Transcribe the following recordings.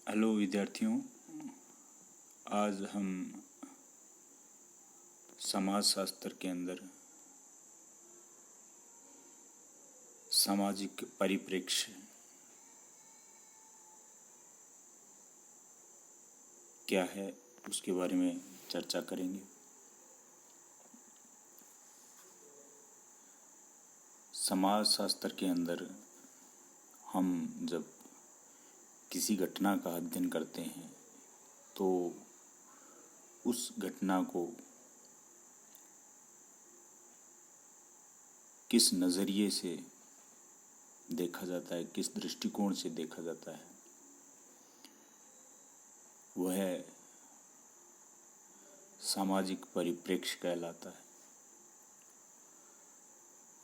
Hello विद्यार्थियों, आज हम समाजशास्त्र के अंदर सामाजिक परिप्रेक्ष्य क्या है उसके बारे में चर्चा करेंगे। समाजशास्त्र के अंदर हम जब किसी घटना का अध्ययन करते हैं तो उस घटना को किस नज़रिए से देखा जाता है, किस दृष्टिकोण से देखा जाता है, वह सामाजिक परिप्रेक्ष्य कहलाता है।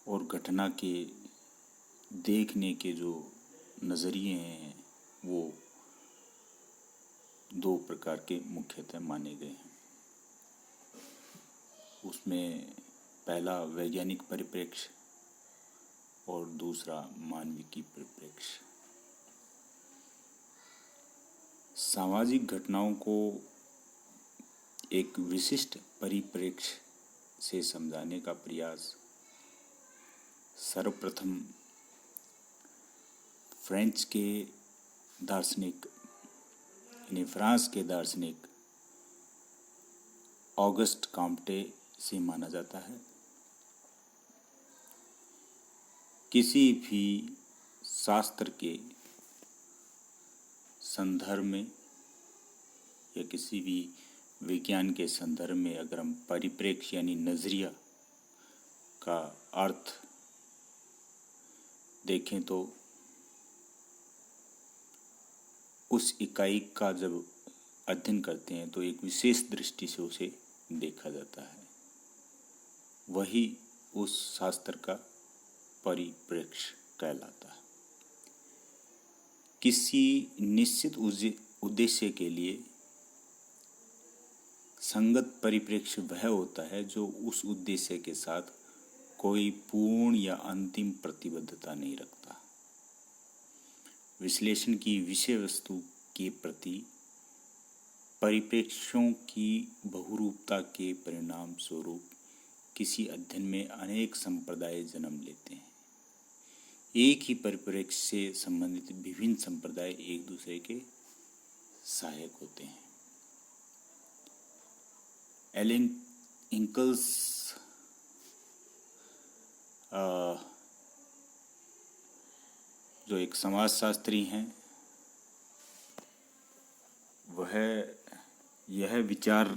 और घटना के देखने के जो नज़रिए हैं वो दो प्रकार के मुख्यतः माने गए हैं। उसमें पहला वैज्ञानिक परिप्रेक्ष्य और दूसरा मानविकी परिप्रेक्ष्य। सामाजिक घटनाओं को एक विशिष्ट परिप्रेक्ष्य से समझाने का प्रयास सर्वप्रथम फ्रेंच के दार्शनिक यानी फ्रांस के दार्शनिक ऑगस्ट कॉम्टे से माना जाता है। किसी भी शास्त्र के संदर्भ में या किसी भी विज्ञान के संदर्भ में अगर हम परिप्रेक्ष्य यानी नजरिया का अर्थ देखें तो उस इकाई का जब अध्ययन करते हैं तो एक विशेष दृष्टि से उसे देखा जाता है। वही उस शास्त्र का परिप्रेक्ष्य कहलाता है। किसी निश्चित उद्देश्य के लिए संगत परिप्रेक्ष्य वह होता है जो उस उद्देश्य के साथ कोई पूर्ण या अंतिम प्रतिबद्धता नहीं रखता। विश्लेषण की विषय वस्तु के प्रति परिप्रेक्ष्यों की बहुरूपता के परिणाम स्वरूप किसी अध्ययन में अनेक संप्रदाय जन्म लेते हैं। एक ही परिप्रेक्ष्य से संबंधित विभिन्न संप्रदाय एक दूसरे के सहायक होते हैं। एलन इंकल्स जो एक समाजशास्त्री हैं, वह यह विचार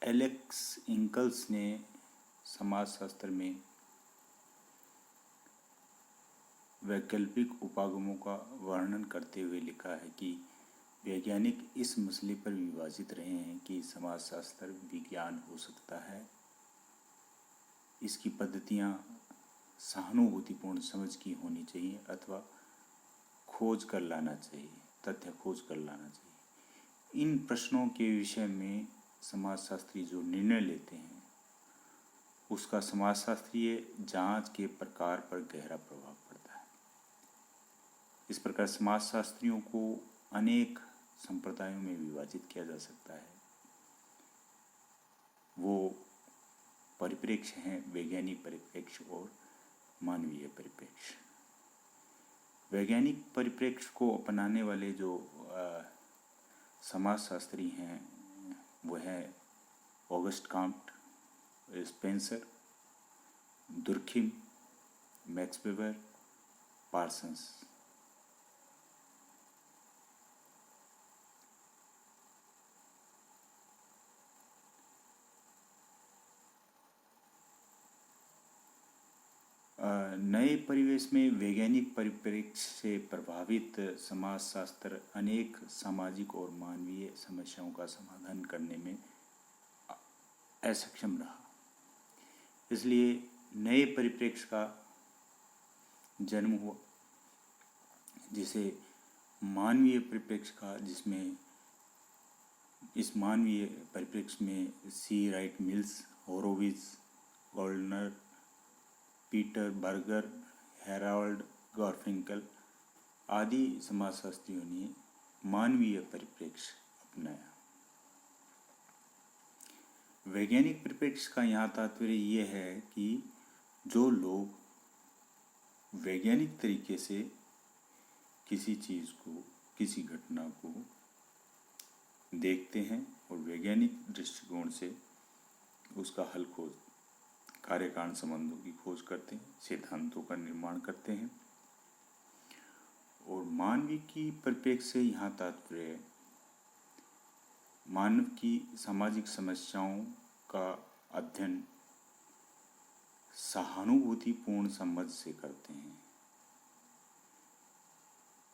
एलेक्स इंकल्स ने समाजशास्त्र में वैकल्पिक उपागमों का वर्णन करते हुए लिखा है कि वैज्ञानिक इस मसले पर विभाजित रहे हैं कि समाजशास्त्र विज्ञान हो सकता है। इसकी पद्धतियाँ सहानुभूतिपूर्ण समझ की होनी चाहिए अथवा खोज कर लाना चाहिए, तथ्य खोज कर लाना चाहिए। इन प्रश्नों के विषय में समाजशास्त्री जो निर्णय लेते हैं उसका समाजशास्त्रीय जांच के प्रकार पर गहरा प्रभाव पड़ता है। इस प्रकार समाजशास्त्रियों को अनेक संप्रदायों में विभाजित किया जा सकता है। वो परिप्रेक्ष्य हैं वैज्ञानिक परिप्रेक्ष्य और मानवीय परिप्रेक्ष्य। वैज्ञानिक परिप्रेक्ष्य को अपनाने वाले जो समाजशास्त्री हैं वो हैं August Comte, Spencer, Durkheim, max weber, Parsons. नए परिवेश में वैज्ञानिक परिप्रेक्ष्य से प्रभावित समाजशास्त्र अनेक सामाजिक और मानवीय समस्याओं का समाधान करने में असक्षम रहा। इसलिए नए परिप्रेक्ष्य का जन्म हुआ जिसे मानवीय परिप्रेक्ष्य का, जिसमें इस मानवीय परिप्रेक्ष्य में C Wright Mills, Horowitz, Gouldner, Peter Berger, Harold Garfinkel आदि समाजशास्त्रियों ने मानवीय परिप्रेक्ष्य अपनाया। वैज्ञानिक परिप्रेक्ष्य का यहाँ तात्पर्य ये है कि जो लोग वैज्ञानिक तरीके से किसी चीज़ को, किसी घटना को देखते हैं और वैज्ञानिक दृष्टिकोण से उसका हल खोज, कार्य कारण संबंधों की खोज करते हैं, सिद्धांतों का निर्माण करते हैं। और मानवीय की परिप्रेक्ष्य से यहाँ तात्पर्य मानव की सामाजिक समस्याओं का अध्ययन सहानुभूतिपूर्ण समझ से करते हैं।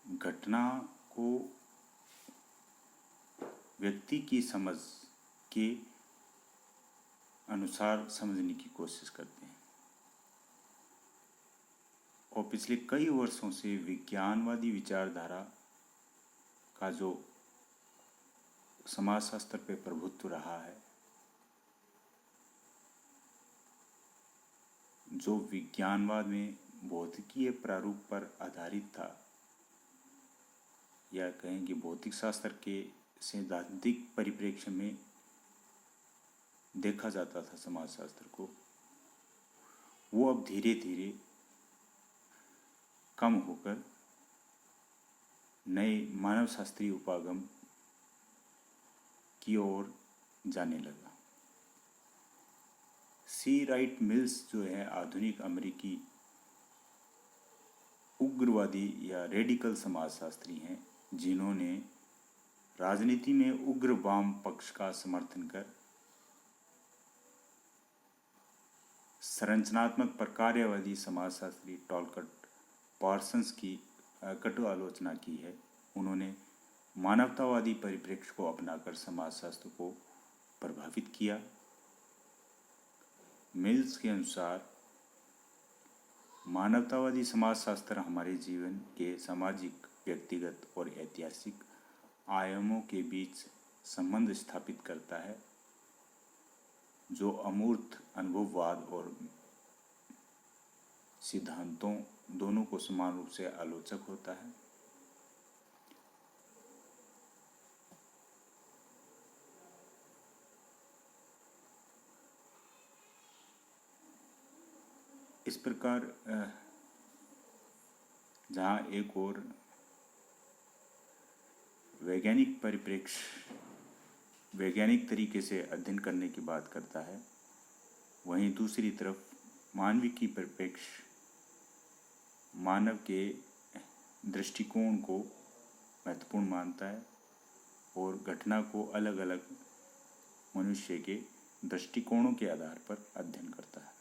घटना को व्यक्ति की समझ के अनुसार समझने की कोशिश करते हैं। और पिछले कई वर्षों से विज्ञानवादी विचारधारा का जो समाजशास्त्र पे प्रभुत्व रहा है, जो विज्ञानवाद में भौतिकीय प्रारूप पर आधारित था, या कहें कि भौतिक शास्त्र के सैद्धांतिक परिप्रेक्ष्य में देखा जाता था समाजशास्त्र को, वो अब धीरे धीरे कम होकर नए मानव शास्त्रीय उपागम की ओर जाने लगा। सी राइट मिल्स जो है आधुनिक अमेरिकी उग्रवादी या रेडिकल समाजशास्त्री हैं, जिन्होंने राजनीति में उग्र वाम पक्ष का समर्थन कर संरचनात्मक प्रकार्यवादी समाजशास्त्री टॉलकट पार्सन्स की कटु आलोचना की है। उन्होंने मानवतावादी परिप्रेक्ष्य को अपनाकर समाजशास्त्र को प्रभावित किया। मिल्स के अनुसार मानवतावादी समाजशास्त्र हमारे जीवन के सामाजिक, व्यक्तिगत और ऐतिहासिक आयामों के बीच संबंध स्थापित करता है, जो अमूर्त अनुभववाद और सिद्धांतों दोनों को समान रूप से आलोचक होता है। इस प्रकार जहाँ एक और वैज्ञानिक परिप्रेक्ष्य वैज्ञानिक तरीके से अध्ययन करने की बात करता है, वहीं दूसरी तरफ मानविकी परिप्रेक्ष्य मानव के दृष्टिकोण को महत्वपूर्ण मानता है और घटना को अलग अलग मनुष्य के दृष्टिकोणों के आधार पर अध्ययन करता है।